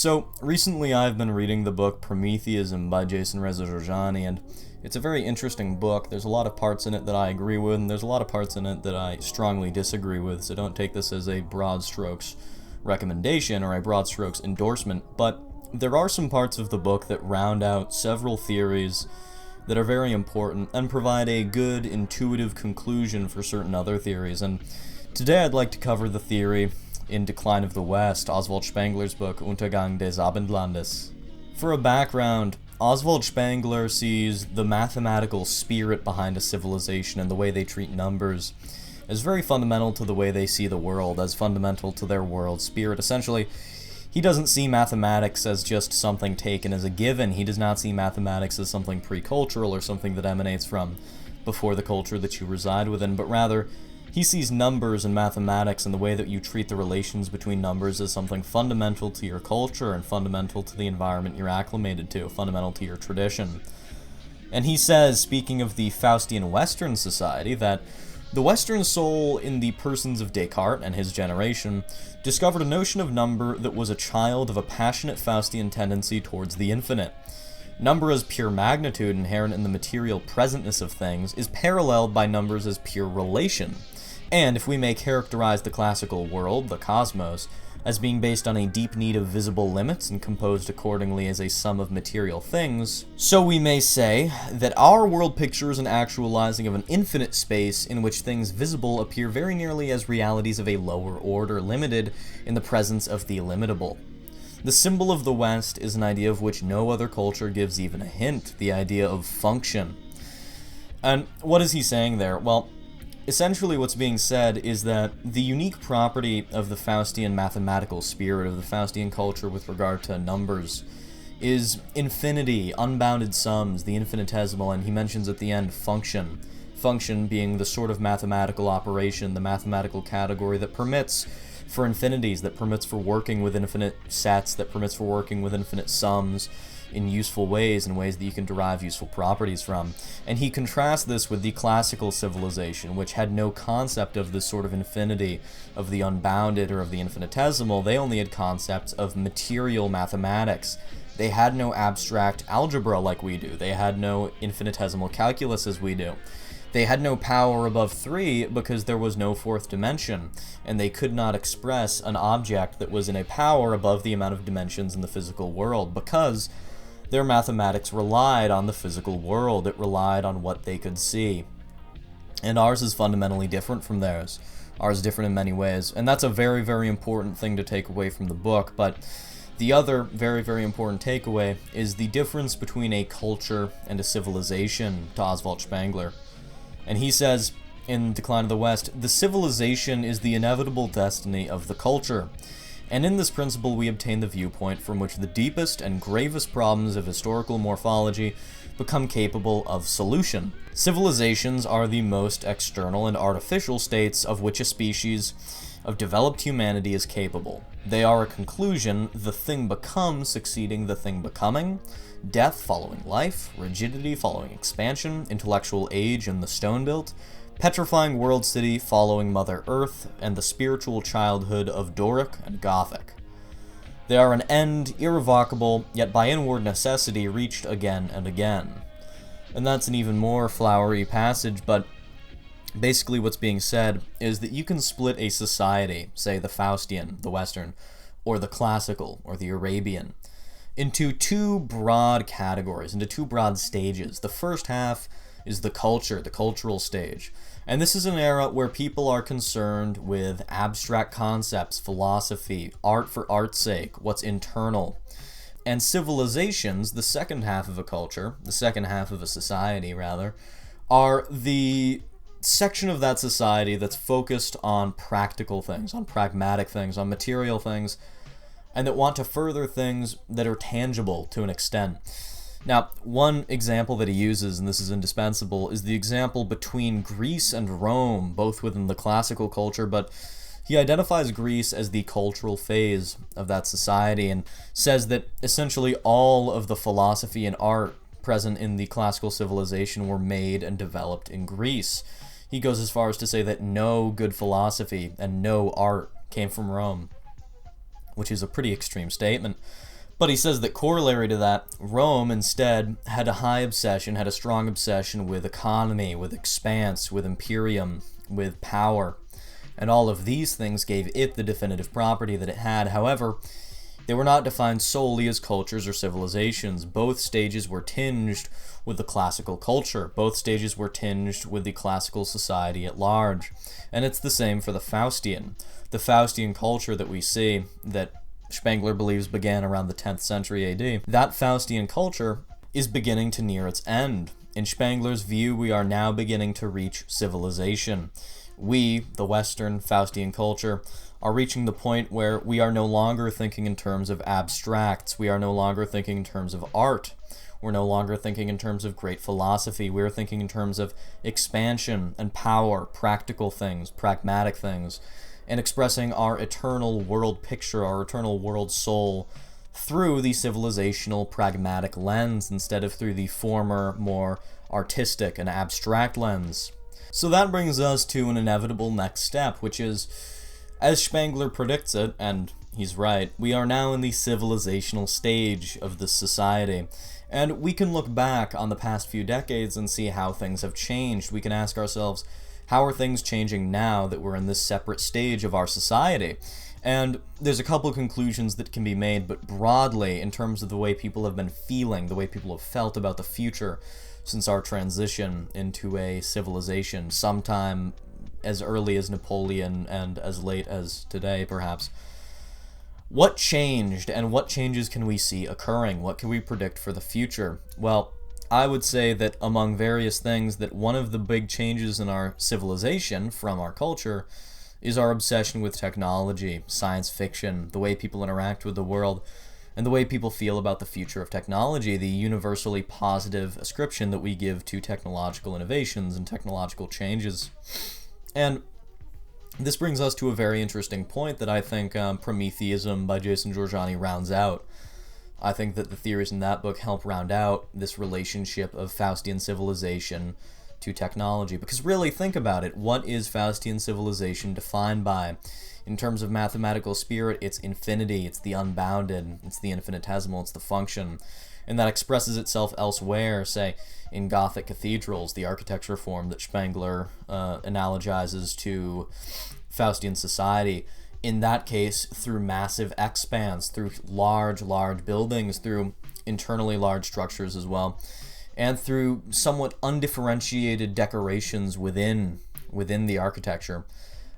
So, recently I've been reading the book Promethean by Jason Rezajojani, and it's a very interesting book. There's a lot of parts in it that I agree with, and there's a lot of parts in it that I strongly disagree with, so don't take this as a broad strokes recommendation or a broad strokes endorsement, but there are some parts of the book that round out several theories that are very important and provide a good, intuitive conclusion for certain other theories, and today I'd like to cover the theory in Decline of the West, Oswald Spengler's book Untergang des Abendlandes. For a background, Oswald Spengler sees the mathematical spirit behind a civilization and the way they treat numbers as very fundamental to the way they see the world, as fundamental to their world spirit. Essentially, he doesn't see mathematics as just something taken as a given. He does not see mathematics as something pre-cultural or something that emanates from before the culture that you reside within, but rather, he sees numbers and mathematics and the way that you treat the relations between numbers as something fundamental to your culture and fundamental to the environment you're acclimated to, fundamental to your tradition. And he says, speaking of the Faustian Western society, that the Western soul in the persons of Descartes and his generation discovered a notion of number that was a child of a passionate Faustian tendency towards the infinite. Number as pure magnitude inherent in the material presentness of things is paralleled by numbers as pure relation. And if we may characterize the classical world, the cosmos, as being based on a deep need of visible limits and composed accordingly as a sum of material things, so we may say that our world picture is an actualizing of an infinite space in which things visible appear very nearly as realities of a lower order, limited in the presence of the illimitable. The symbol of the West is an idea of which no other culture gives even a hint, the idea of function. And what is he saying there? Well, essentially what's being said is that the unique property of the Faustian mathematical spirit, of the Faustian culture with regard to numbers, is infinity, unbounded sums, the infinitesimal, and he mentions at the end function. Function being the sort of mathematical operation, the mathematical category that permits for infinities, that permits for working with infinite sets, that permits for working with infinite sums in useful ways, in ways that you can derive useful properties from. And he contrasts this with the classical civilization, which had no concept of this sort of infinity, of the unbounded or of the infinitesimal. They only had concepts of material mathematics. They had no abstract algebra like we do. They had no infinitesimal calculus as we do. They had no power above 3 because there was no fourth dimension, and they could not express an object that was in a power above the amount of dimensions in the physical world, because their mathematics relied on the physical world. It relied on what they could see. And ours is fundamentally different from theirs. Ours is different in many ways, and that's a very, very important thing to take away from the book, but the other very, very important takeaway is the difference between a culture and a civilization to Oswald Spengler. And he says, in Decline of the West, the civilization is the inevitable destiny of the culture. And in this principle we obtain the viewpoint from which the deepest and gravest problems of historical morphology become capable of solution. Civilizations are the most external and artificial states of which a species of developed humanity is capable. They are a conclusion, the thing become succeeding the thing becoming, death following life, rigidity following expansion, intellectual age in the stone built, petrifying world city following Mother Earth, and the spiritual childhood of Doric and Gothic. They are an end, irrevocable, yet by inward necessity reached again and again. And that's an even more flowery passage, but basically what's being said is that you can split a society, say the Faustian, the Western, or the classical, or the Arabian, into two broad categories, into two broad stages. The first half is the culture, the cultural stage. And this is an era where people are concerned with abstract concepts, philosophy, art for art's sake, what's internal. And civilizations, the second half of a culture, the second half of a society, rather, are the section of that society that's focused on practical things, on pragmatic things, on material things, and that want to further things that are tangible to an extent. Now, one example that he uses, and this is indispensable, is the example between Greece and Rome, both within the classical culture, but he identifies Greece as the cultural phase of that society and says that essentially all of the philosophy and art present in the classical civilization were made and developed in Greece. He goes as far as to say that no good philosophy and no art came from Rome. which is a pretty extreme statement. But he says that corollary to that, Rome instead had a strong obsession with economy, with expanse, with imperium, with power. And all of these things gave it the definitive property that it had. However, they were not defined solely as cultures or civilizations. Both stages were tinged with the classical culture. Both stages were tinged with the classical society at large. And it's the same for the Faustian. The Faustian culture that we see, that Spengler believes began around the 10th century AD, that Faustian culture is beginning to near its end. In Spengler's view, we are now beginning to reach civilization. We, the Western Faustian culture, are reaching the point where we are no longer thinking in terms of abstracts. We are no longer thinking in terms of art. We're no longer thinking in terms of great philosophy. We're thinking in terms of expansion and power, practical things, pragmatic things, and expressing our eternal world picture, our eternal world soul, through the civilizational pragmatic lens instead of through the former, more artistic and abstract lens. So that brings us to an inevitable next step, which is, as Spengler predicts it, and he's right, we are now in the civilizational stage of this society. And we can look back on the past few decades and see how things have changed. We can ask ourselves, how are things changing now that we're in this separate stage of our society? And there's a couple conclusions that can be made, but broadly, in terms of the way people have been feeling, the way people have felt about the future since our transition into a civilization, sometime as early as Napoleon and as late as today, perhaps. What changed, and what changes can we see occurring? What can we predict for the future? Well, I would say that among various things, that one of the big changes in our civilization from our culture is our obsession with technology, science fiction, the way people interact with the world, and the way people feel about the future of technology, the universally positive ascription that we give to technological innovations and technological changes. And this brings us to a very interesting point that I think Prometheism by Jason Giorgiani rounds out. I think that the theories in that book help round out this relationship of Faustian civilization to technology. Because really, think about it. What is Faustian civilization defined by? In terms of mathematical spirit, it's infinity, it's the unbounded, it's the infinitesimal, it's the function. And that expresses itself elsewhere, say, in Gothic cathedrals, the architecture form that Spengler analogizes to Faustian society. In that case, through massive expanse, through large buildings, through internally large structures as well, and through somewhat undifferentiated decorations within the architecture.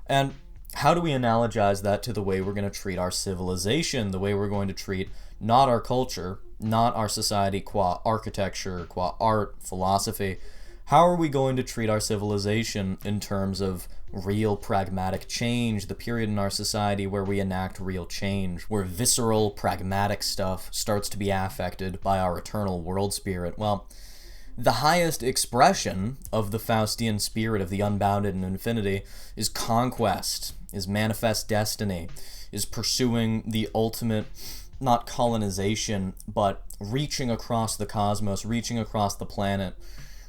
And how do we analogize that to the way we're going to treat our civilization, the way we're going to treat not our culture, not our society qua architecture, qua art, philosophy? How are we going to treat our civilization in terms of real pragmatic change, the period in our society where we enact real change, where visceral, pragmatic stuff starts to be affected by our eternal world spirit? Well, the highest expression of the Faustian spirit of the unbounded and infinity is conquest, is manifest destiny, is pursuing the ultimate, not colonization, but reaching across the cosmos, reaching across the planet,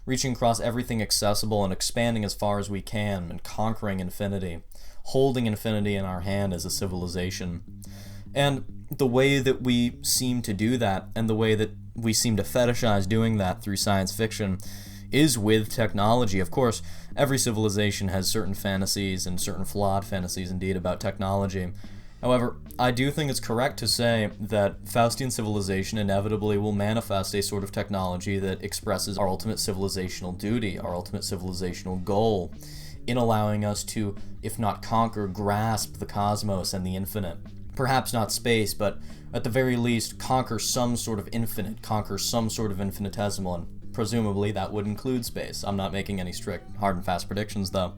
reaching across everything accessible and expanding as far as we can and conquering infinity, holding infinity in our hand as a civilization. And the way that we seem to do that, and the way that we seem to fetishize doing that through science fiction, is with technology. Of course, every civilization has certain fantasies, and certain flawed fantasies indeed, about technology. However, I do think it's correct to say that Faustian civilization inevitably will manifest a sort of technology that expresses our ultimate civilizational duty, our ultimate civilizational goal, in allowing us to, if not conquer, grasp the cosmos and the infinite. Perhaps not space, but at the very least conquer some sort of infinite, conquer some sort of infinitesimal, and presumably that would include space. I'm not making any strict, hard and fast predictions, though.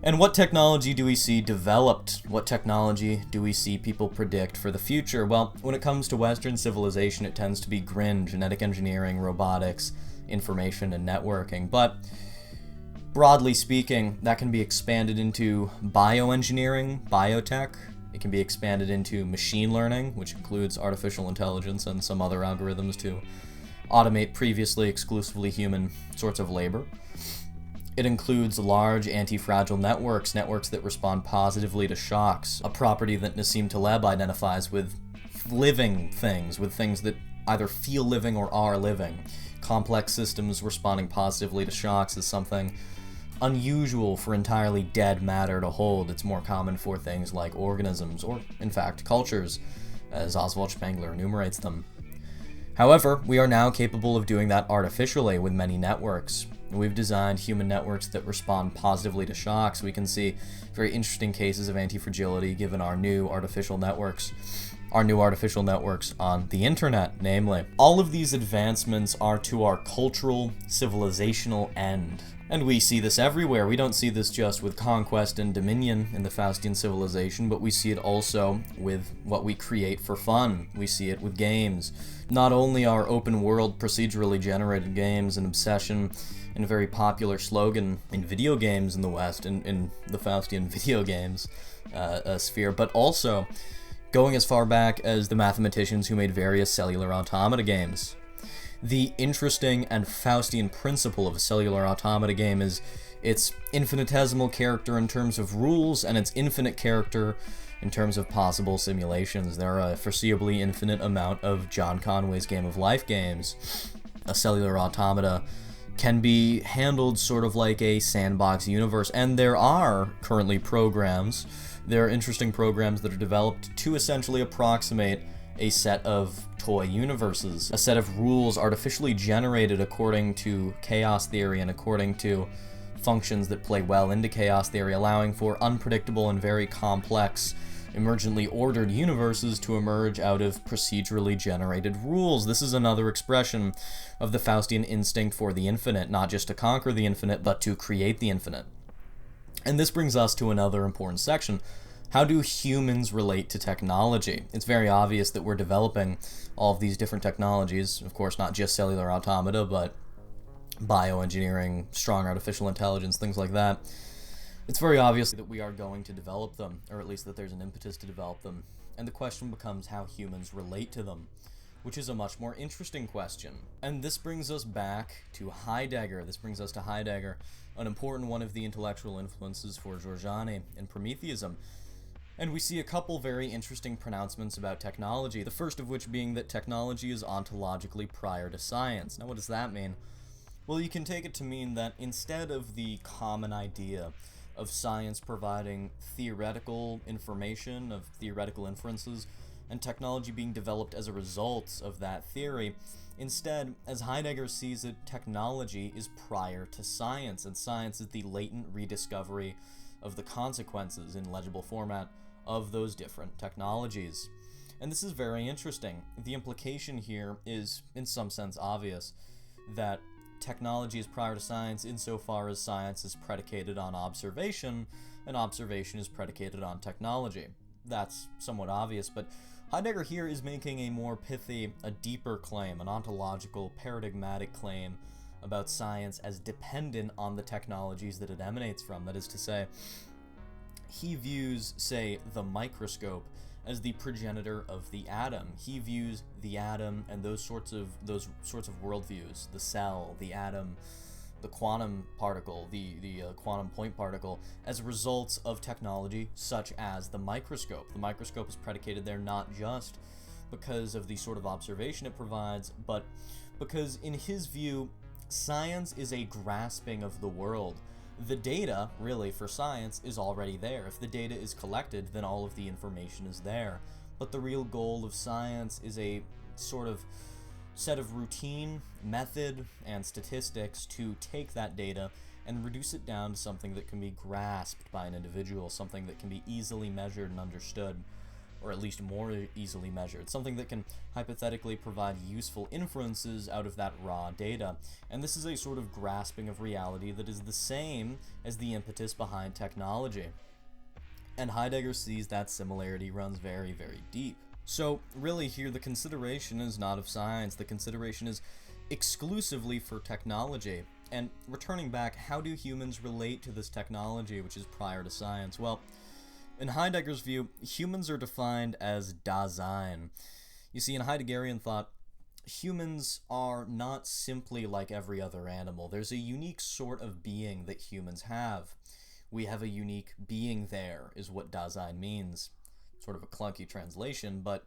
And what technology do we see developed? What technology do we see people predict for the future? Well, when it comes to Western civilization, it tends to be GRIN, genetic engineering, robotics, information, and networking. But broadly speaking, that can be expanded into bioengineering, biotech. It can be expanded into machine learning, which includes artificial intelligence and some other algorithms to automate previously exclusively human sorts of labor. It includes large anti-fragile networks, networks that respond positively to shocks, a property that Nassim Taleb identifies with living things, with things that either feel living or are living. Complex systems responding positively to shocks is something unusual for entirely dead matter to hold. It's more common for things like organisms, or in fact cultures, as Oswald Spengler enumerates them. However, we are now capable of doing that artificially with many networks. We've designed human networks that respond positively to shocks. We can see very interesting cases of anti-fragility given our new artificial networks on the internet, namely. All of these advancements are to our cultural, civilizational end. And we see this everywhere. We don't see this just with conquest and dominion in the Faustian civilization, but we see it also with what we create for fun. We see it with games. Not only are open world procedurally generated games an obsession and a very popular slogan in video games in the West, in the Faustian video games sphere, but also going as far back as the mathematicians who made various cellular automata games. The interesting and Faustian principle of a cellular automata game is its infinitesimal character in terms of rules and its infinite character in terms of possible simulations. There are a foreseeably infinite amount of John Conway's Game of Life games. A cellular automata can be handled sort of like a sandbox universe, and there are currently programs. There are interesting programs that are developed to essentially approximate a set of toy universes, a set of rules artificially generated according to chaos theory and according to functions that play well into chaos theory, allowing for unpredictable and very complex, emergently ordered universes to emerge out of procedurally generated rules. This is another expression of the Faustian instinct for the infinite, not just to conquer the infinite, but to create the infinite. And this brings us to another important section. How do humans relate to technology? It's very obvious that we're developing all of these different technologies, of course not just cellular automata, but bioengineering, strong artificial intelligence, things like that. It's very obvious that we are going to develop them, or at least that there's an impetus to develop them, and the question becomes how humans relate to them, which is a much more interesting question. And this brings us back to Heidegger. An important one of the intellectual influences for Giorgiani in Prometheism. And we see a couple very interesting pronouncements about technology, the first of which being that technology is ontologically prior to science. Now, what does that mean? Well, you can take it to mean that instead of the common idea of science providing theoretical information, of theoretical inferences, and technology being developed as a result of that theory, instead, as Heidegger sees it, technology is prior to science, and science is the latent rediscovery of the consequences in legible format of those different technologies. And this is very interesting. The implication here is, in some sense, obvious, that technology is prior to science insofar as science is predicated on observation, and observation is predicated on technology. That's somewhat obvious, but Heidegger here is making a more pithy, a deeper claim, an ontological, paradigmatic claim about science as dependent on the technologies that it emanates from. That is to say, he views, say, the microscope as the progenitor of the atom. He views the atom and those sorts of worldviews, the cell, the atom, the quantum particle, the quantum point particle, as results of technology such as the microscope. The microscope is predicated there not just because of the sort of observation it provides, but because in his view, science is a grasping of the world. The data, really, for science is already there. If the data is collected, then all of the information is there. But the real goal of science is a sort of set of routine, method, and statistics to take that data and reduce it down to something that can be grasped by an individual, something that can be easily measured and understood, or at least more easily measured, something that can hypothetically provide useful inferences out of that raw data. And this is a sort of grasping of reality that is the same as the impetus behind technology. And Heidegger sees that similarity runs very, very deep. So really here the consideration is not of science, the consideration is exclusively for technology. And returning back, how do humans relate to this technology which is prior to science? Well, in Heidegger's view, humans are defined as dasein. You see, in Heideggerian thought, humans are not simply like every other animal. There's a unique sort of being that humans have. We have a unique being there, is what dasein means. Sort of a clunky translation, but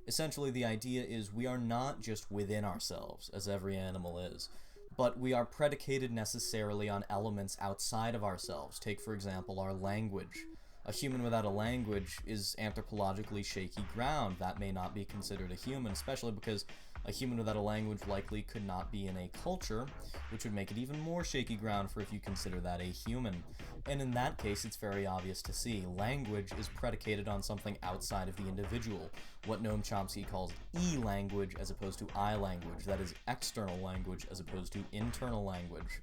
essentially the idea is we are not just within ourselves, as every animal is, but we are predicated necessarily on elements outside of ourselves. Take, for example, our language. A human without a language is anthropologically shaky ground. That may not be considered a human, especially because a human without a language likely could not be in a culture, which would make it even more shaky ground for if you consider that a human. And in that case, it's very obvious to see. Language is predicated on something outside of the individual, what Noam Chomsky calls E-language as opposed to I-language. That is external language as opposed to internal language.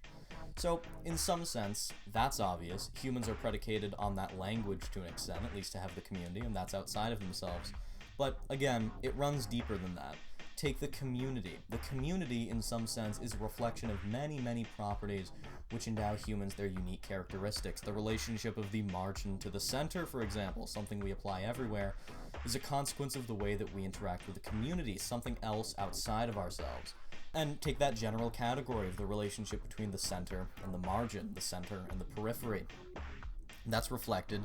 So, in some sense, that's obvious. Humans are predicated on that language to an extent, at least to have the community, and that's outside of themselves. But, again, it runs deeper than that. Take the community. The community, in some sense, is a reflection of many, many properties which endow humans their unique characteristics. The relationship of the margin to the center, for example, something we apply everywhere, is a consequence of the way that we interact with the community, something else outside of ourselves. And take that general category of the relationship between the center and the margin, the center and the periphery. That's reflected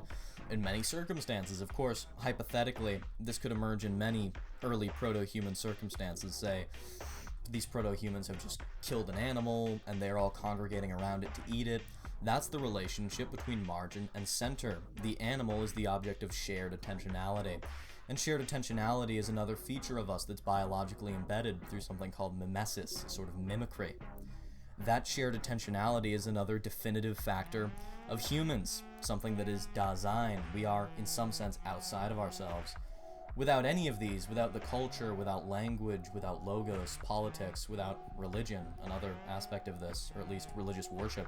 in many circumstances. Of course, hypothetically, this could emerge in many early proto-human circumstances. Say, these proto-humans have just killed an animal, and they're all congregating around it to eat it. That's the relationship between margin and center. The animal is the object of shared attentionality. And shared attentionality is another feature of us that's biologically embedded through something called mimesis, sort of mimicry. That shared attentionality is another definitive factor of humans, something that is dasein. We are, in some sense, outside of ourselves. Without any of these, without the culture, without language, without logos, politics, without religion, another aspect of this, or at least religious worship,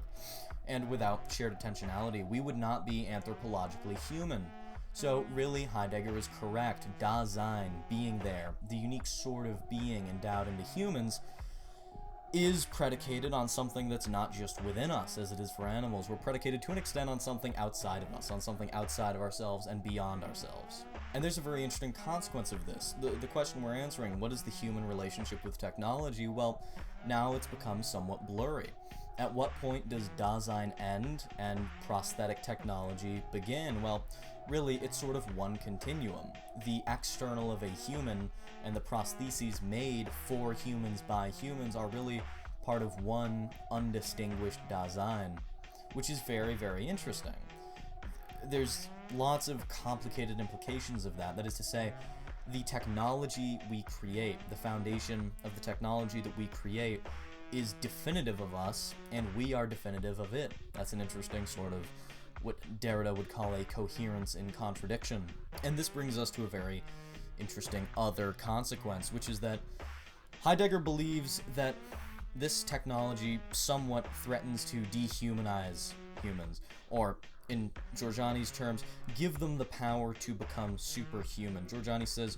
and without shared attentionality, we would not be anthropologically human. So really, Heidegger is correct. Dasein, being there, the unique sort of being endowed into humans, is predicated on something that's not just within us, as it is for animals. We're predicated to an extent on something outside of us, on something outside of ourselves and beyond ourselves. And there's a very interesting consequence of this. The question we're answering, what is the human relationship with technology? Well, now it's become somewhat blurry. At what point does dasein end and prosthetic technology begin? Well, really, it's sort of one continuum. The external of a human and the prostheses made for humans by humans are really part of one undistinguished dasein, which is very, very interesting. There's lots of complicated implications of that. That is to say, the technology we create, the foundation of the technology that we create, is definitive of us, and we are definitive of it. That's an interesting sort of what Derrida would call a coherence in contradiction. And this brings us to a very interesting other consequence, which is that Heidegger believes that this technology somewhat threatens to dehumanize humans, or in Giorgiani's terms, give them the power to become superhuman. Giorgiani says,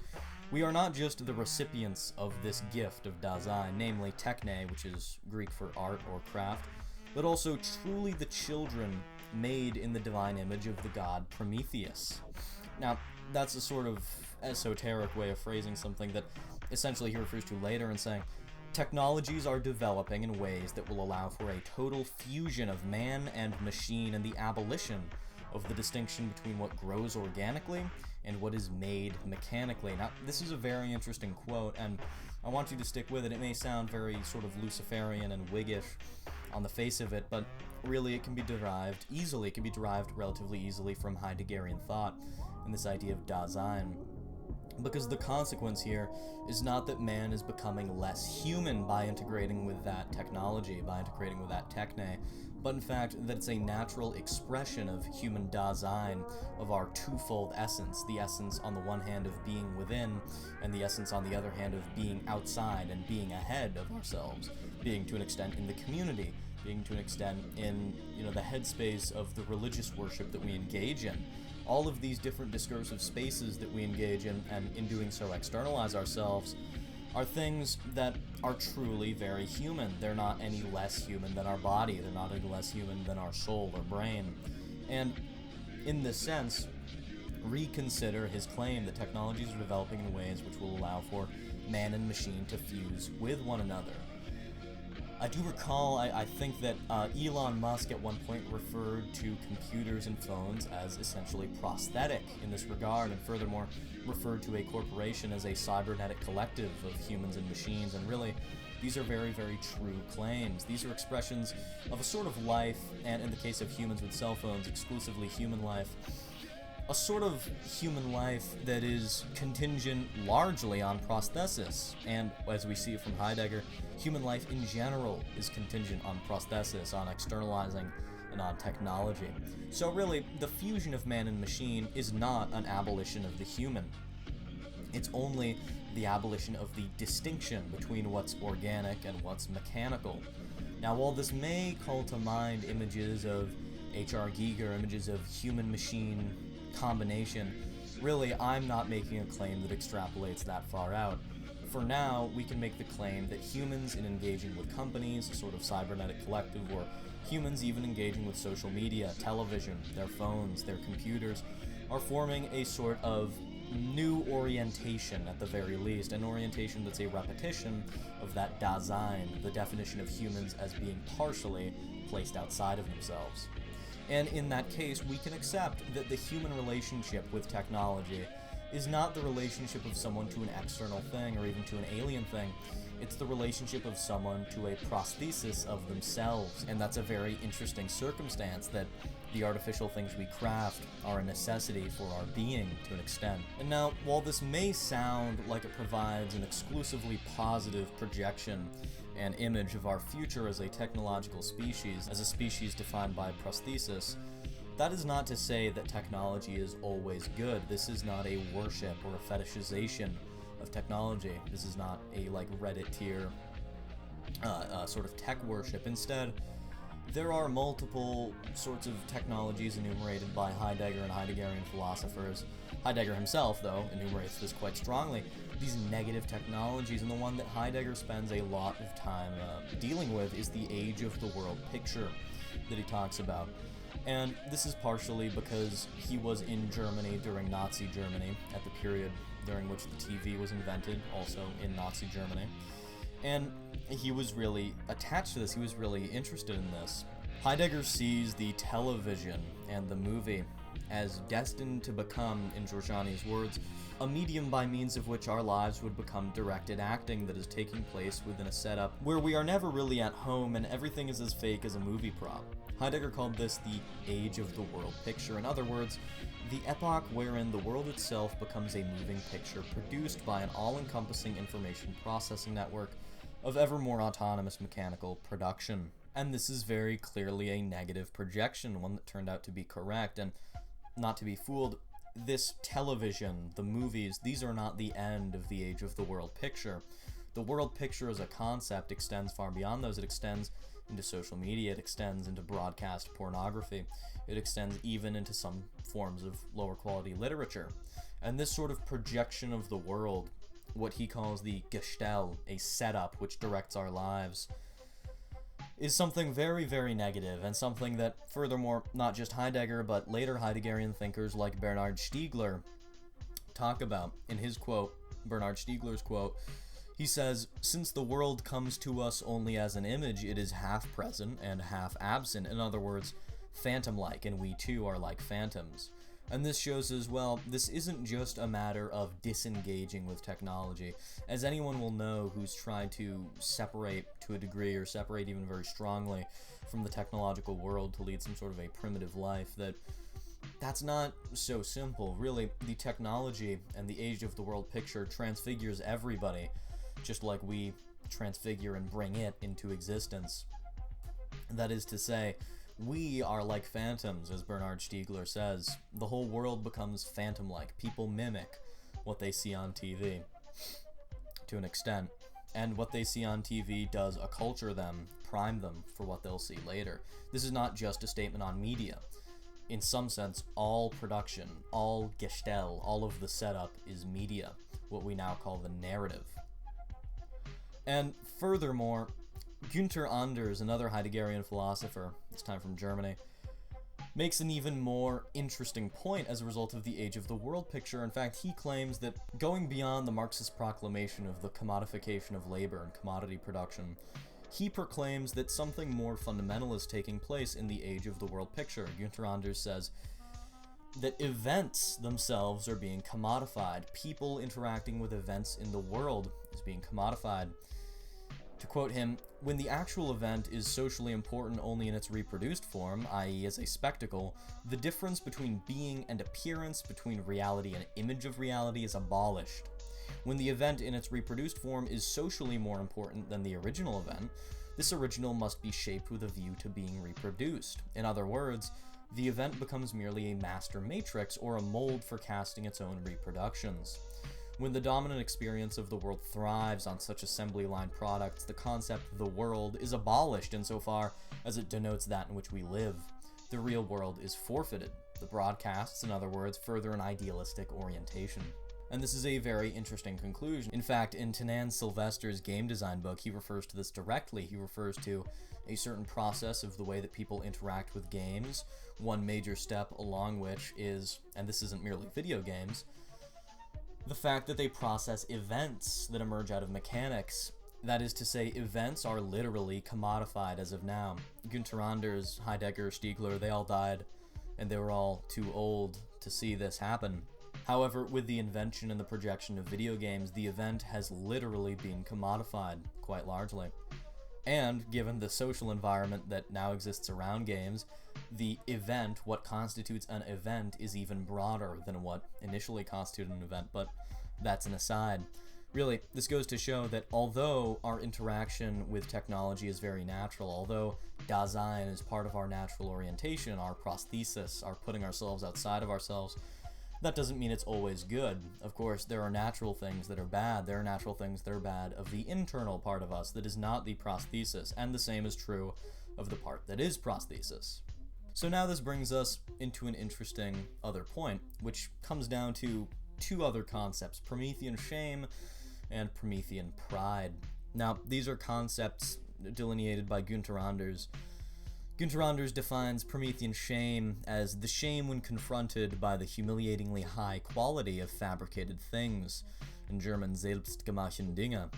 we are not just the recipients of this gift of dasein, namely techne, which is Greek for art or craft, but also truly the children made in the divine image of the god Prometheus. Now, that's a sort of esoteric way of phrasing something that essentially he refers to later and saying, technologies are developing in ways that will allow for a total fusion of man and machine and the abolition of the distinction between what grows organically and what is made mechanically. Now, this is a very interesting quote, and I want you to stick with it. It may sound very sort of Luciferian and Whiggish on the face of it, but really it can be derived easily. It can be derived relatively easily from Heideggerian thought and this idea of dasein. Because the consequence here is not that man is becoming less human by integrating with that technology, by integrating with that techne, but in fact that it's a natural expression of human dasein, of our twofold essence, the essence on the one hand of being within, and the essence on the other hand of being outside and being ahead of ourselves, being to an extent in the community, being to an extent in, the headspace of the religious worship that we engage in. All of these different discursive spaces that we engage in, and in doing so externalize ourselves, are things that are truly very human. They're not any less human than our body. They're not any less human than our soul or brain. And in this sense, reconsider his claim that technologies are developing in ways which will allow for man and machine to fuse with one another. I do recall, I think that Elon Musk at one point referred to computers and phones as essentially prosthetic in this regard, and furthermore referred to a corporation as a cybernetic collective of humans and machines, and really, these are very, very true claims. These are expressions of a sort of life, and in the case of humans with cell phones, exclusively human life, a sort of human life that is contingent largely on prosthesis, and as we see from Heidegger, human life in general is contingent on prosthesis, on externalizing, and on technology. So really, the fusion of man and machine is not an abolition of the human. It's only the abolition of the distinction between what's organic and what's mechanical. Now, while this may call to mind images of H.R. Giger, images of human-machine combination, really, I'm not making a claim that extrapolates that far out. For now, we can make the claim that humans, in engaging with companies, a sort of cybernetic collective, or humans even engaging with social media, television, their phones, their computers, are forming a sort of new orientation, at the very least, an orientation that's a repetition of that dasein, the definition of humans as being partially placed outside of themselves. And in that case, we can accept that the human relationship with technology is not the relationship of someone to an external thing or even to an alien thing. It's the relationship of someone to a prosthesis of themselves, and that's a very interesting circumstance, that the artificial things we craft are a necessity for our being to an extent. And now, while this may sound like it provides an exclusively positive projection and image of our future as a technological species, as a species defined by prosthesis, that is not to say that technology is always good. This is not a worship or a fetishization of technology. This is not a, Reddit tier sort of tech worship. Instead, there are multiple sorts of technologies enumerated by Heidegger and Heideggerian philosophers. Heidegger himself, though, enumerates this quite strongly, these negative technologies, and the one that Heidegger spends a lot of time dealing with is the age of the world picture that he talks about. And this is partially because he was in Germany during Nazi Germany, at the period during which the TV was invented, also in Nazi Germany. And he was really attached to this, he was really interested in this. Heidegger sees the television and the movie as destined to become, in Giorgiani's words, a medium by means of which our lives would become directed acting that is taking place within a setup where we are never really at home and everything is as fake as a movie prop. Heidegger called this the age of the world picture. In other words, the epoch wherein the world itself becomes a moving picture produced by an all-encompassing information processing network of ever more autonomous mechanical production. And this is very clearly a negative projection, one that turned out to be correct, and not to be fooled, this television, the movies, these are not the end of the age of the world picture. The world picture as a concept extends far beyond those. It extends into social media, it extends into broadcast pornography, it extends even into some forms of lower quality literature. And this sort of projection of the world, what he calls the Gestell, a setup which directs our lives, is something very, very negative, and something that, furthermore, not just Heidegger, but later Heideggerian thinkers like Bernhard Stiegler talk about. In his quote, Bernhard Stiegler's quote, he says, "Since the world comes to us only as an image, it is half present and half absent. In other words, phantom-like, and we too are like phantoms." And this shows as well, this isn't just a matter of disengaging with technology. As anyone will know who's tried to separate to a degree, or separate even very strongly from the technological world to lead some sort of a primitive life, that's not so simple. Really, the technology and the age of the world picture transfigures everybody, just like we transfigure and bring it into existence. That is to say, we are like phantoms, as Bernhard Stiegler says. The whole world becomes phantom-like. People mimic what they see on TV, to an extent. And what they see on TV does acculture them, prime them for what they'll see later. This is not just a statement on media. In some sense, all production, all Gestell, all of the setup is media, what we now call the narrative. And furthermore, Günther Anders, another Heideggerian philosopher, this time from Germany, makes an even more interesting point as a result of the age of the world picture. In fact, he claims that going beyond the Marxist proclamation of the commodification of labor and commodity production, he proclaims that something more fundamental is taking place in the age of the world picture. Günther Anders says that events themselves are being commodified. People interacting with events in the world is being commodified. To quote him, when the actual event is socially important only in its reproduced form, i.e. as a spectacle, the difference between being and appearance, between reality and image of reality, is abolished. When the event in its reproduced form is socially more important than the original event, this original must be shaped with a view to being reproduced. In other words, the event becomes merely a master matrix or a mold for casting its own reproductions. When the dominant experience of the world thrives on such assembly line products, the concept of the world is abolished insofar as it denotes that in which we live. The real world is forfeited. The broadcasts, in other words, further an idealistic orientation. And this is a very interesting conclusion. In fact, in Tanan Sylvester's game design book, he refers to this directly. He refers to a certain process of the way that people interact with games, one major step along which is, and this isn't merely video games, the fact that they process events that emerge out of mechanics. That is to say, events are literally commodified as of now. Günther Anders, Heidegger, Stiegler, they all died, and they were all too old to see this happen. However, with the invention and the projection of video games, the event has literally been commodified, quite largely. And, given the social environment that now exists around games, the event, what constitutes an event, is even broader than what initially constituted an event, but that's an aside. Really, this goes to show that although our interaction with technology is very natural, although dasein is part of our natural orientation, our prosthesis, our putting ourselves outside of ourselves, that doesn't mean it's always good. Of course, there are natural things that are bad. There are natural things that are bad of the internal part of us that is not the prosthesis, and the same is true of the part that is prosthesis. So now this brings us into an interesting other point, which comes down to two other concepts, Promethean shame and Promethean pride. Now, these are concepts delineated by Günther Anders. Günther Anders defines Promethean shame as the shame when confronted by the humiliatingly high quality of fabricated things, in German selbstgemachten Dinge.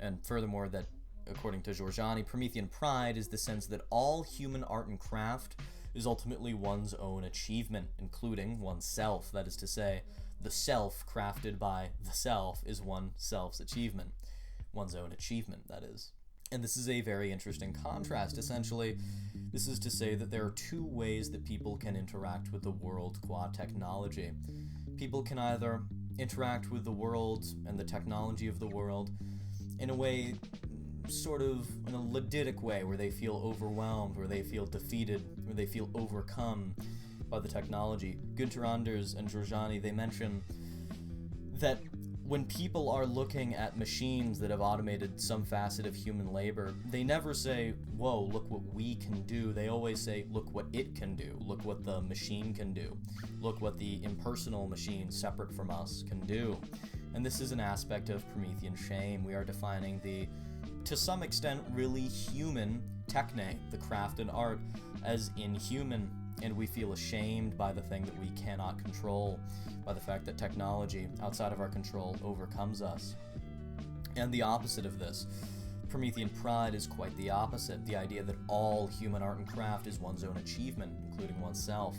And furthermore, that, according to Giorgiani, Promethean pride is the sense that all human art and craft is ultimately one's own achievement, including oneself. That is to say, the self crafted by the self is one's self's achievement. One's own achievement, that is. And this is a very interesting contrast. Essentially, this is to say that there are two ways that people can interact with the world qua technology. People can either interact with the world and the technology of the world in a way, sort of in a ludic way, where they feel overwhelmed, where they feel defeated, where they feel overcome by the technology. Günther Anders and Giorgiani, they mention that when people are looking at machines that have automated some facet of human labor, they never say, whoa, look what we can do. They always say, look what it can do. Look what the machine can do. Look what the impersonal machine separate from us can do. And this is an aspect of Promethean shame. We are defining the, to some extent, really human techne, the craft and art, as inhuman. And we feel ashamed by the thing that we cannot control, by the fact that technology outside of our control overcomes us. And the opposite of this, Promethean pride, is quite the opposite, the idea that all human art and craft is one's own achievement, including oneself.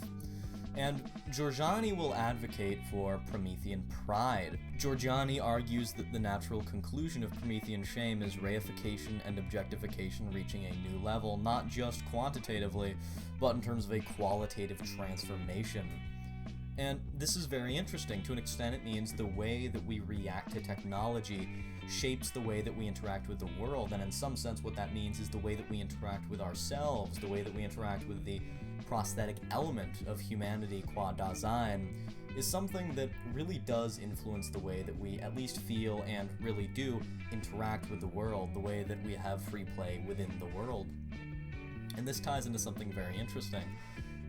And Giorgiani will advocate for Promethean pride. Giorgiani argues that the natural conclusion of Promethean shame is reification and objectification reaching a new level, not just quantitatively, but in terms of a qualitative transformation. And this is very interesting. To an extent, it means the way that we react to technology shapes the way that we interact with the world, and in some sense what that means is the way that we interact with ourselves, the way that we interact with the prosthetic element of humanity qua dasein, is something that really does influence the way that we at least feel and really do interact with the world, the way that we have free play within the world. And this ties into something very interesting.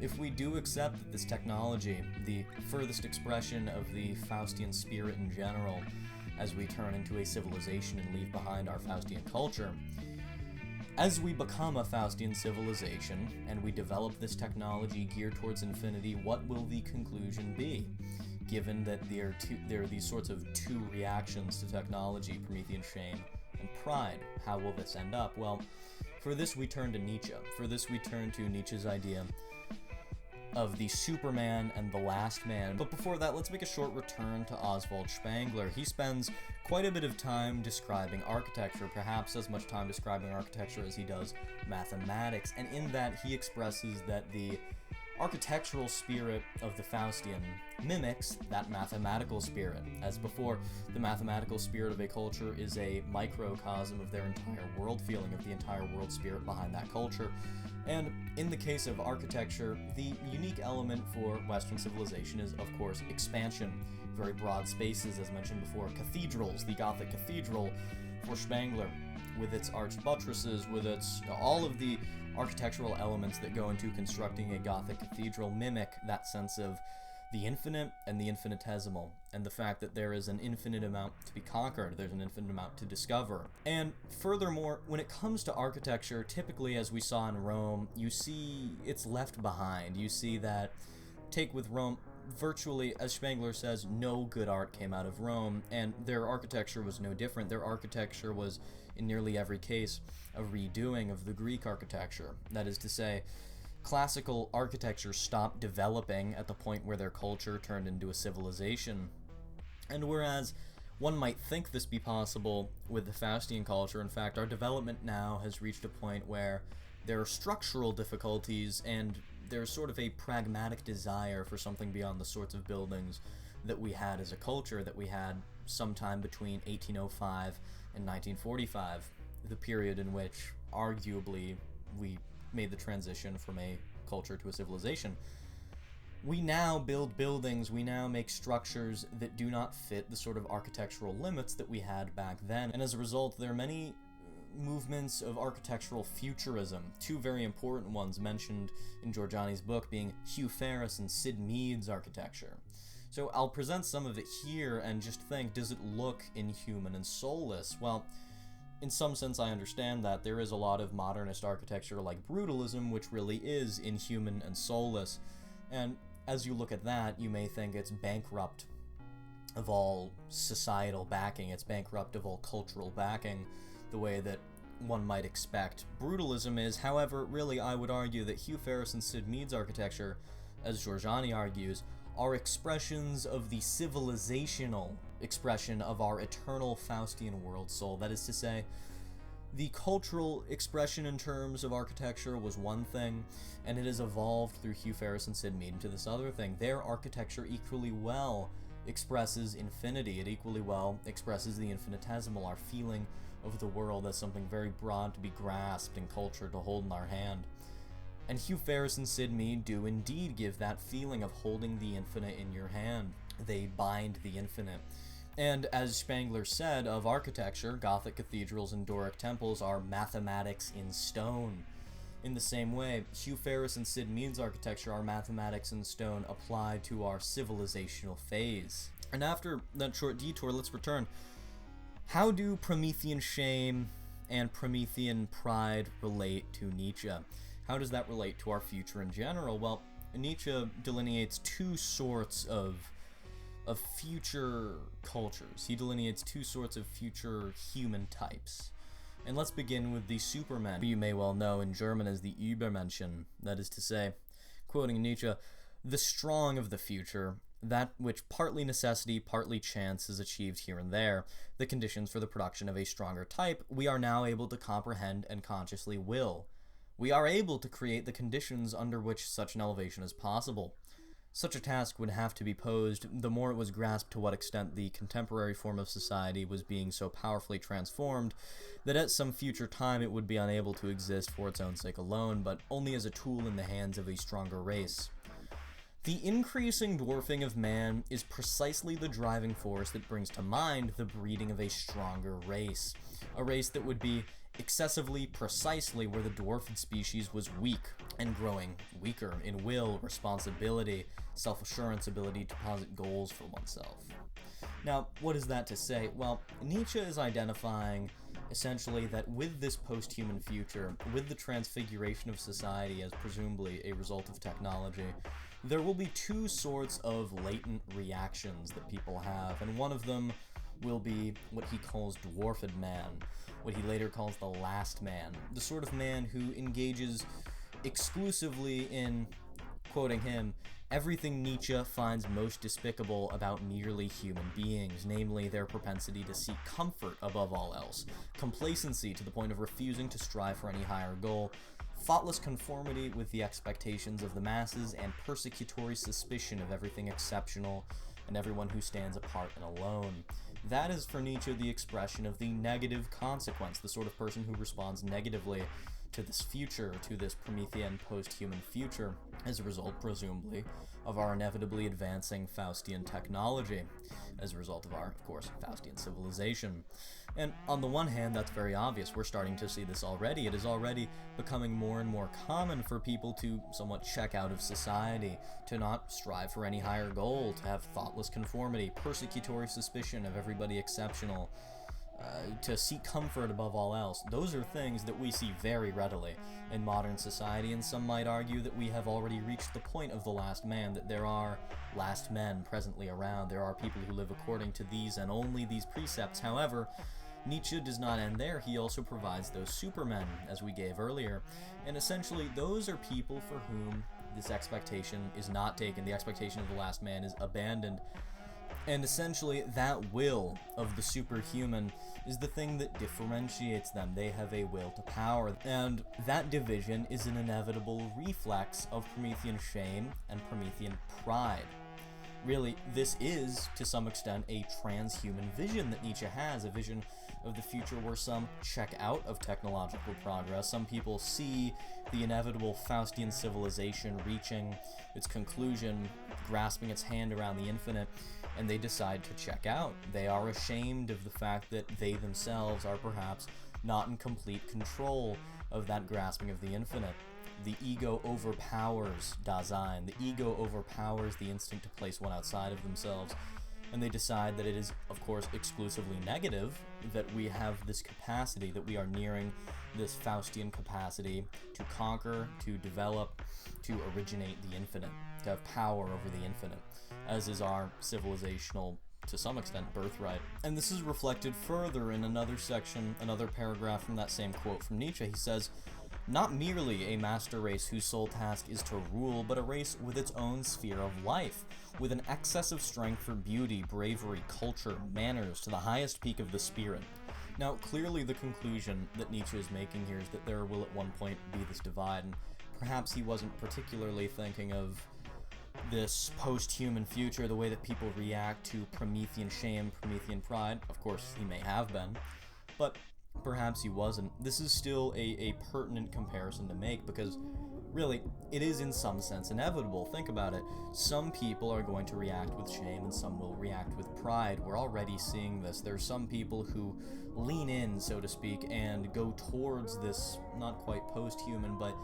If we do accept that this technology, the furthest expression of the Faustian spirit in general, as we turn into a civilization and leave behind our Faustian culture, As we become a Faustian civilization, and we develop this technology geared towards infinity, what will the conclusion be? Given that there are these sorts of two reactions to technology, promethean shame and pride, how will this end up? Well, for this we turn to Nietzsche. For this we turn to Nietzsche's idea of the Superman and the last man. But before that, let's make a short return to Oswald Spengler. He spends quite a bit of time describing architecture, perhaps as much time describing architecture as he does mathematics, and in that he expresses that the architectural spirit of the Faustian mimics that mathematical spirit. As before, the mathematical spirit of a culture is a microcosm of their entire world feeling, of the entire world spirit behind that culture. And in the case of architecture, the unique element for Western civilization is, of course, expansion. Very broad spaces, as mentioned before. Cathedrals, the Gothic cathedral for Spengler, with its arched buttresses, with its all of the architectural elements that go into constructing a Gothic cathedral mimic that sense of the infinite and the infinitesimal, and the fact that there is an infinite amount to be conquered, there's an infinite amount to discover. And furthermore, when it comes to architecture, typically, as we saw in Rome, you see it's left behind. You see that, take with Rome, virtually, as Spengler says, no good art came out of Rome, and their architecture was no different. Their architecture was, in nearly every case, a redoing of the Greek architecture. That is to say, classical architecture stopped developing at the point where their culture turned into a civilization. And whereas one might think this be possible with the Faustian culture, in fact, our development now has reached a point where there are structural difficulties and there's sort of a pragmatic desire for something beyond the sorts of buildings that we had as a culture, that we had sometime between 1805 and 1945, the period in which, arguably, we made the transition from a culture to a civilization. We now build buildings, we now make structures that do not fit the sort of architectural limits that we had back then, and as a result, there are many movements of architectural futurism, two very important ones mentioned in Giorgiani's book being Hugh Ferris and Sid Mead's architecture. So I'll present some of it here and just think, does it look inhuman and soulless? Well, in some sense I understand that. There is a lot of modernist architecture like brutalism which really is inhuman and soulless, and as you look at that, you may think it's bankrupt of all societal backing, it's bankrupt of all cultural backing, the way that one might expect brutalism is. However, really, I would argue that Hugh Ferris and Sid Mead's architecture, as Giorgiani argues, are expressions of the civilizational expression of our eternal Faustian world soul. That is to say, the cultural expression in terms of architecture was one thing, and it has evolved through Hugh Ferris and Sid Mead into this other thing. Their architecture equally well expresses infinity. It equally well expresses the infinitesimal, our feeling of the world as something very broad to be grasped and culture to hold in our hand. And Hugh Ferris and Sid Mead do indeed give that feeling of holding the infinite in your hand. They bind the infinite. And as Spengler said of architecture, Gothic cathedrals and Doric temples are mathematics in stone. In the same way, Hugh Ferris and Sid Mead's architecture are mathematics in stone applied to our civilizational phase. And after that short detour, let's return. How do Promethean shame and Promethean pride relate to Nietzsche? How does that relate to our future in general? Well, Nietzsche delineates two sorts of future cultures. He delineates two sorts of future human types. And let's begin with the Supermen, who you may well know in German as the Übermenschen. That is to say, quoting Nietzsche, the strong of the future, that which partly necessity, partly chance is achieved here and there, the conditions for the production of a stronger type, we are now able to comprehend and consciously will. We are able to create the conditions under which such an elevation is possible. Such a task would have to be posed the more it was grasped to what extent the contemporary form of society was being so powerfully transformed that at some future time it would be unable to exist for its own sake alone, but only as a tool in the hands of a stronger race. The increasing dwarfing of man is precisely the driving force that brings to mind the breeding of a stronger race, a race that would be excessively precisely where the dwarfed species was weak and growing weaker in will, responsibility, self-assurance, ability to posit goals for oneself. Now, what is that to say? Well, Nietzsche is identifying essentially that with this post-human future, with the transfiguration of society as presumably a result of technology, there will be two sorts of latent reactions that people have, and one of them will be what he calls dwarfed man, what he later calls the last man, the sort of man who engages exclusively in, quoting him, everything Nietzsche finds most despicable about merely human beings, namely their propensity to seek comfort above all else, complacency to the point of refusing to strive for any higher goal, thoughtless conformity with the expectations of the masses, and persecutory suspicion of everything exceptional and everyone who stands apart and alone. That is for Nietzsche the expression of the negative consequence, the sort of person who responds negatively to this future, to this Promethean post-human future, as a result, presumably, of our inevitably advancing Faustian technology, as a result of our, of course, Faustian civilization. And on the one hand, that's very obvious. We're starting to see this already. It is already becoming more and more common for people to somewhat check out of society, to not strive for any higher goal, to have thoughtless conformity, persecutory suspicion of everybody exceptional, to seek comfort above all else. Those are things that we see very readily in modern society, and some might argue that we have already reached the point of the last man, that there are last men presently around. There are people who live according to these and only these precepts. However, Nietzsche does not end there. He also provides those supermen, as we gave earlier, and essentially those are people for whom this expectation is not taken. The expectation of the last man is abandoned. And essentially, that will of the superhuman is the thing that differentiates them. They have a will to power. And that division is an inevitable reflex of Promethean shame and Promethean pride. Really, this is, to some extent, a transhuman vision that Nietzsche has, a vision of the future where some check out of technological progress. Some people see the inevitable Faustian civilization reaching its conclusion, grasping its hand around the infinite, and they decide to check out. They are ashamed of the fact that they themselves are perhaps not in complete control of that grasping of the infinite. The ego overpowers dasein. The ego overpowers the instinct to place one outside of themselves. And they decide that it is, of course, exclusively negative, that we have this capacity, that we are nearing this Faustian capacity to conquer, to develop, to originate the infinite, to have power over the infinite, as is our civilizational, to some extent, birthright. And this is reflected further in another section, another paragraph from that same quote from Nietzsche. He says, "Not merely a master race whose sole task is to rule, but a race with its own sphere of life, with an excess of strength for beauty, bravery, culture, manners, to the highest peak of the spirit." Now, clearly the conclusion that Nietzsche is making here is that there will at one point be this divide, and perhaps he wasn't particularly thinking of this post-human future, the way that people react to Promethean shame, Promethean pride. Of course, he may have been, but perhaps he wasn't. This is still a pertinent comparison to make, because really, it is in some sense inevitable. Think about it. Some people are going to react with shame and some will react with pride. We're already seeing this. There are some people who lean in, so to speak, and go towards this, not quite post-human, but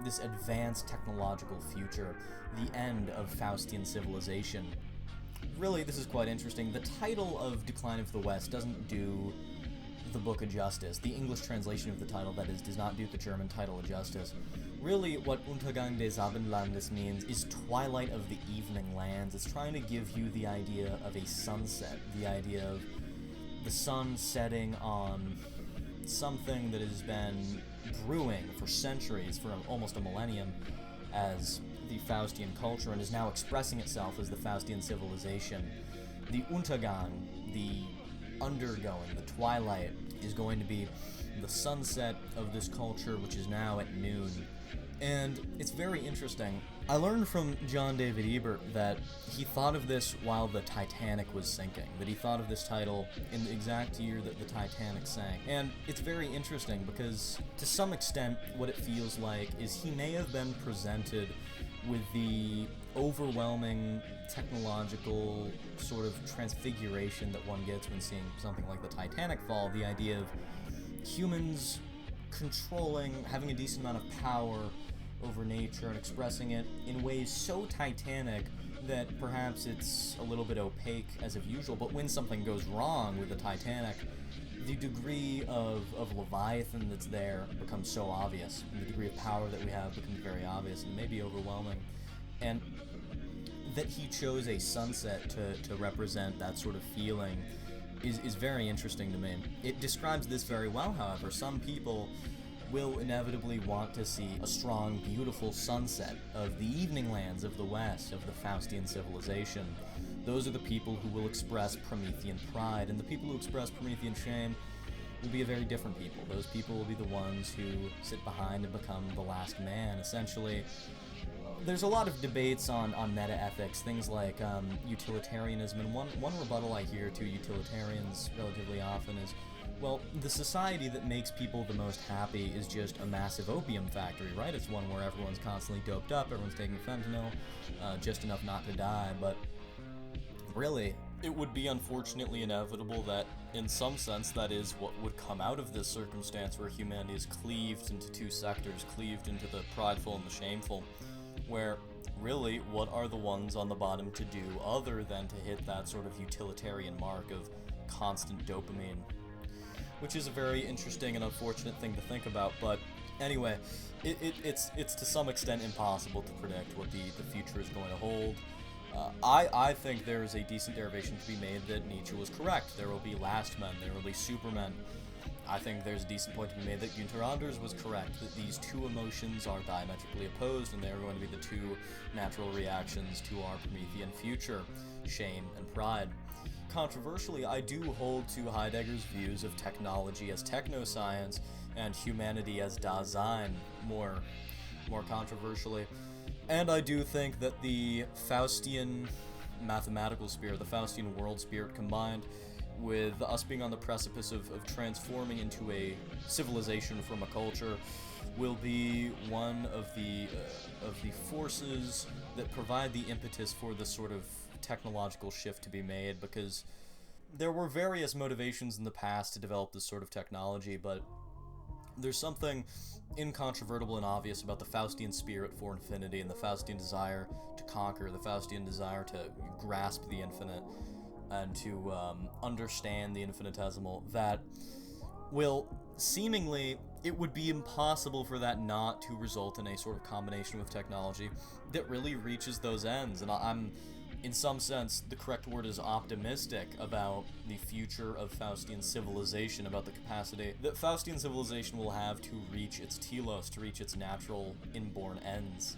this advanced technological future, the end of Faustian civilization. Really, this is quite interesting. The title of Decline of the West doesn't do the book a justice. The English translation of the title, that is, does not do the German title a justice. Really, what Untergang des Abendlandes means is twilight of the evening lands. It's trying to give you the idea of a sunset, the idea of the sun setting on something that has been brewing for centuries, for almost a millennium, as the Faustian culture, and is now expressing itself as the Faustian civilization. The Untergang, the undergoing, the twilight, is going to be the sunset of this culture, which is now at noon. And it's very interesting. I learned from John David Ebert that he thought of this while the Titanic was sinking, that he thought of this title in the exact year that the Titanic sank. And it's very interesting because, to some extent, what it feels like is he may have been presented with the overwhelming technological sort of transfiguration that one gets when seeing something like the Titanic fall, the idea of humans controlling, having a decent amount of power over nature and expressing it in ways so titanic that perhaps it's a little bit opaque as of usual. But when something goes wrong with the Titanic, the degree of Leviathan that's there becomes so obvious, and the degree of power that we have becomes very obvious and maybe overwhelming. And that he chose a sunset to represent that sort of feeling is very interesting to me. It describes this very well, however. Some people will inevitably want to see a strong, beautiful sunset of the evening lands of the West, of the Faustian civilization. Those are the people who will express Promethean pride, and the people who express Promethean shame will be a very different people. Those people will be the ones who sit behind and become the last man, essentially. There's a lot of debates on meta-ethics, things like utilitarianism, and one rebuttal I hear to utilitarians relatively often is, well, the society that makes people the most happy is just a massive opium factory, right? It's one where everyone's constantly doped up, everyone's taking fentanyl, just enough not to die, but really, it would be unfortunately inevitable that, in some sense, that is what would come out of this circumstance where humanity is cleaved into two sectors, cleaved into the prideful and the shameful, where, really, what are the ones on the bottom to do other than to hit that sort of utilitarian mark of constant dopamine? Which is a very interesting and unfortunate thing to think about, but anyway, it's to some extent impossible to predict what the future is going to hold. I think there is a decent derivation to be made that Nietzsche was correct. There will be last men, there will be supermen. I think there's a decent point to be made that Günther Anders was correct, that these two emotions are diametrically opposed, and they are going to be the two natural reactions to our Promethean future, shame and pride. Controversially, I do hold to Heidegger's views of technology as technoscience and humanity as dasein, more controversially. And I do think that the Faustian mathematical spirit, the Faustian world spirit combined with us being on the precipice of transforming into a civilization from a culture will be one of the forces that provide the impetus for this sort of technological shift to be made, because there were various motivations in the past to develop this sort of technology, but there's something incontrovertible and obvious about the Faustian spirit for infinity and the Faustian desire to conquer, the Faustian desire to grasp the infinite and to understand the infinitesimal, that will seemingly, it would be impossible for that not to result in a sort of combination with technology that really reaches those ends. And I'm, in some sense, the correct word is optimistic about the future of Faustian civilization, about the capacity that Faustian civilization will have to reach its telos, to reach its natural inborn ends.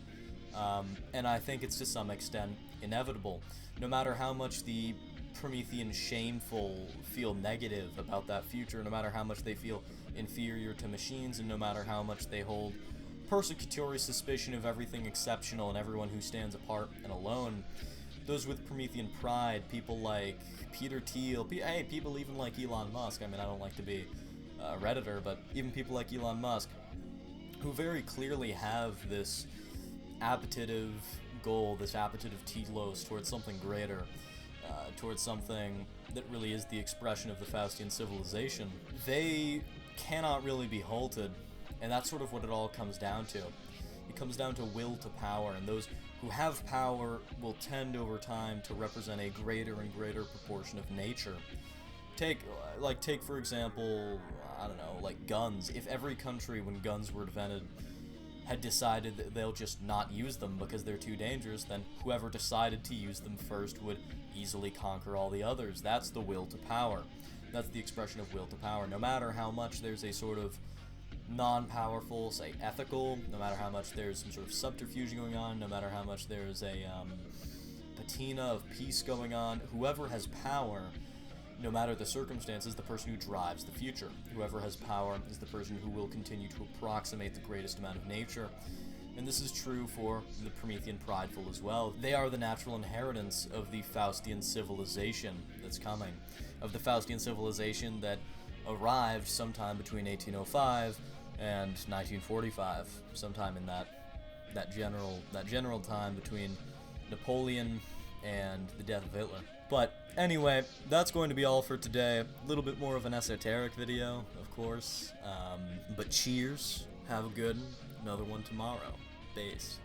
And I think it's to some extent inevitable. No matter how much the Promethean shameful feel negative about that future, no matter how much they feel inferior to machines, and no matter how much they hold persecutory suspicion of everything exceptional and everyone who stands apart and alone, those with Promethean pride, people like Peter Thiel, people even like Elon Musk, I mean, I don't like to be a Redditor, but even people like Elon Musk, who very clearly have this appetitive goal, this appetitive telos towards something greater, towards something that really is the expression of the Faustian civilization, they cannot really be halted, and that's sort of what it all comes down to. It comes down to will to power, and those who have power will tend over time to represent a greater and greater proportion of nature. Take for example, I don't know, like guns. If every country, when guns were invented, had decided that they'll just not use them because they're too dangerous, then whoever decided to use them first would easily conquer all the others. That's the will to power. That's the expression of will to power. No matter how much there's a sort of non-powerful, say, ethical, no matter how much there's some sort of subterfuge going on, no matter how much there's a patina of peace going on, whoever has power, no matter the circumstances, the person who drives the future. Whoever has power is the person who will continue to approximate the greatest amount of nature. And this is true for the Promethean prideful as well. They are the natural inheritance of the Faustian civilization that's coming, of the Faustian civilization that arrived sometime between 1805 and 1945, sometime in that general time between Napoleon and the death of Hitler. But anyway, that's going to be all for today. A little bit more of an esoteric video, of course. But cheers. Have a good one. Another one tomorrow. Base.